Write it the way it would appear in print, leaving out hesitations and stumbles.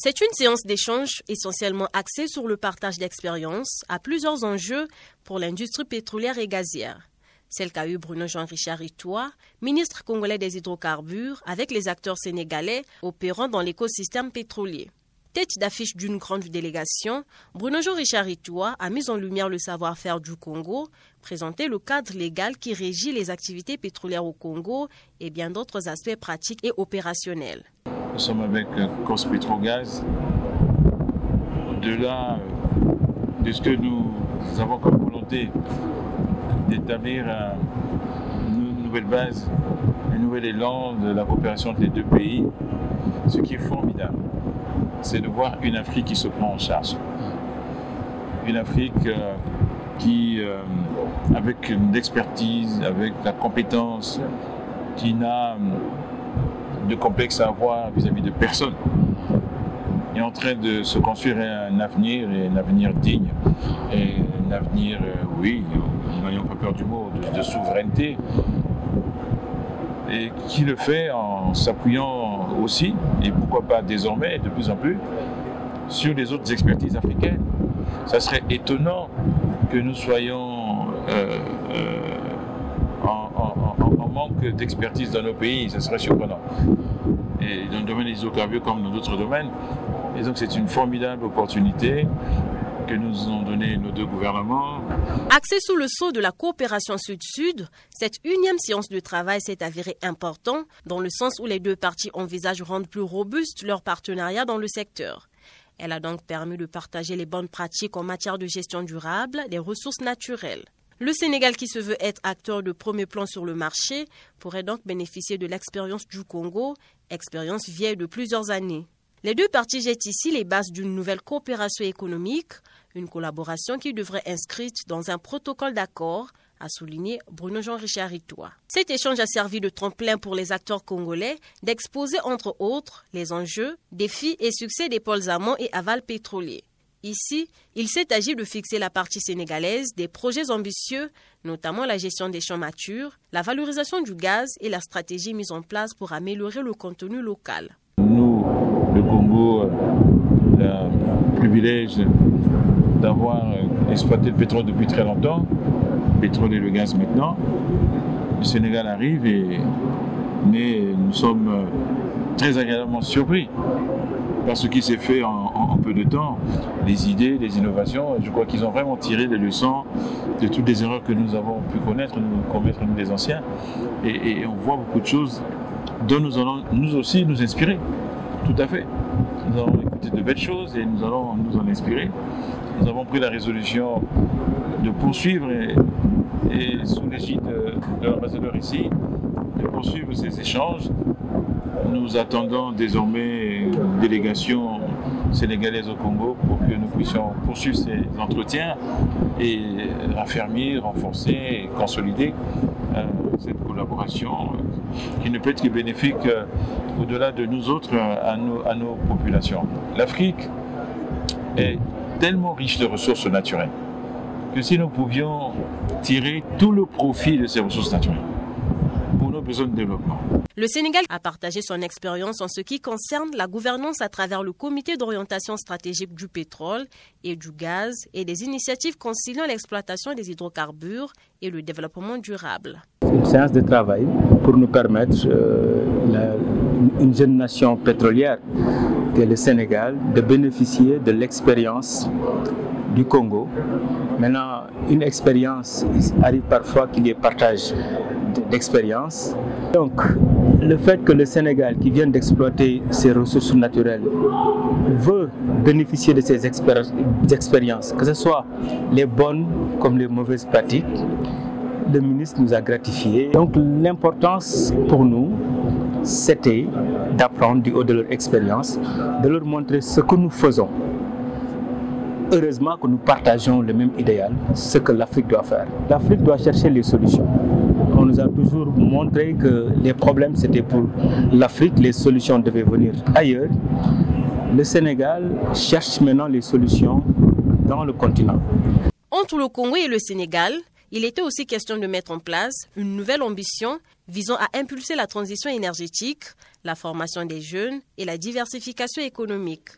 C'est une séance d'échange essentiellement axée sur le partage d'expériences à plusieurs enjeux pour l'industrie pétrolière et gazière. Celle qu'a eu Bruno Jean-Richard Itoa, ministre congolais des hydrocarbures, avec les acteurs sénégalais opérant dans l'écosystème pétrolier. Tête d'affiche d'une grande délégation, Bruno Jean-Richard Itoa a mis en lumière le savoir-faire du Congo, présenté le cadre légal qui régit les activités pétrolières au Congo et bien d'autres aspects pratiques et opérationnels. Nous sommes avec Cospetrogaz. Au-delà de ce que nous avons comme volonté d'établir une nouvelle base, un nouvel élan de la coopération entre les deux pays, ce qui est formidable, c'est de voir une Afrique qui se prend en charge. Une Afrique qui, avec l'expertise, avec la compétence, qui n'a de complexe à avoir vis-à-vis de personne, est en train de se construire un avenir digne, et un avenir, oui, n'ayons pas peur du mot, de souveraineté, et qui le fait en s'appuyant aussi, et pourquoi pas désormais, de plus en plus, sur les autres expertises africaines. Ça serait étonnant que nous soyons en manque d'expertise dans nos pays, ça serait surprenant. Et dans le domaine des hydrocarbures comme dans d'autres domaines. Et donc c'est une formidable opportunité que nous ont donné nos deux gouvernements. Axée sous le sceau de la coopération sud-sud, cette unième séance de travail s'est avérée importante dans le sens où les deux parties envisagent de rendre plus robuste leur partenariat dans le secteur. Elle a donc permis de partager les bonnes pratiques en matière de gestion durable des ressources naturelles. Le Sénégal, qui se veut être acteur de premier plan sur le marché, pourrait donc bénéficier de l'expérience du Congo, expérience vieille de plusieurs années. Les deux parties jettent ici les bases d'une nouvelle coopération économique, une collaboration qui devrait être inscrite dans un protocole d'accord, a souligné Bruno Jean-Richard Itoa. Cet échange a servi de tremplin pour les acteurs congolais d'exposer entre autres les enjeux, défis et succès des pôles amont et aval pétroliers. Ici, il s'est agi de fixer la partie sénégalaise des projets ambitieux, notamment la gestion des champs matures, la valorisation du gaz et la stratégie mise en place pour améliorer le contenu local. Nous, le Congo, le privilège d'avoir exploité le pétrole depuis très longtemps, le pétrole et le gaz maintenant. Le Sénégal arrive, mais nous sommes très agréablement surpris par ce qui s'est fait en peu de temps, les idées, les innovations. Je crois qu'ils ont vraiment tiré les leçons de toutes les erreurs que nous avons pu commettre nous les anciens. Et on voit beaucoup de choses dont nous allons nous aussi nous inspirer. Tout à fait. Nous allons écouter de belles choses et nous allons nous en inspirer. Nous avons pris la résolution de poursuivre et sous l'égide de l'ambassadeur ici, de poursuivre ces échanges. Nous attendons désormais une délégation sénégalaise au Congo pour que nous puissions poursuivre ces entretiens et raffermir, renforcer et consolider cette collaboration qui ne peut être que bénéfique au-delà de nous autres à nos populations. L'Afrique est tellement riche de ressources naturelles que si nous pouvions tirer tout le profit de ces ressources naturelles pour nos besoins de développement. Le Sénégal a partagé son expérience en ce qui concerne la gouvernance à travers le comité d'orientation stratégique du pétrole et du gaz et des initiatives conciliant l'exploitation des hydrocarbures et le développement durable. Une séance de travail pour nous permettre, une jeune nation pétrolière que le Sénégal, de bénéficier de l'expérience du Congo. Maintenant, une expérience, il arrive parfois qu'il y ait partage d'expérience. Donc, le fait que le Sénégal, qui vient d'exploiter ses ressources naturelles, veut bénéficier de ces expériences, que ce soit les bonnes comme les mauvaises pratiques, le ministre nous a gratifiés. Donc, l'importance pour nous, c'était d'apprendre du haut de leur expérience, de leur montrer ce que nous faisons. Heureusement que nous partageons le même idéal, ce que l'Afrique doit faire. L'Afrique doit chercher les solutions. On nous a toujours montré que les problèmes c'était pour l'Afrique, les solutions devaient venir ailleurs. Le Sénégal cherche maintenant les solutions dans le continent. Entre le Congo et le Sénégal, il était aussi question de mettre en place une nouvelle ambition visant à impulser la transition énergétique, la formation des jeunes et la diversification économique.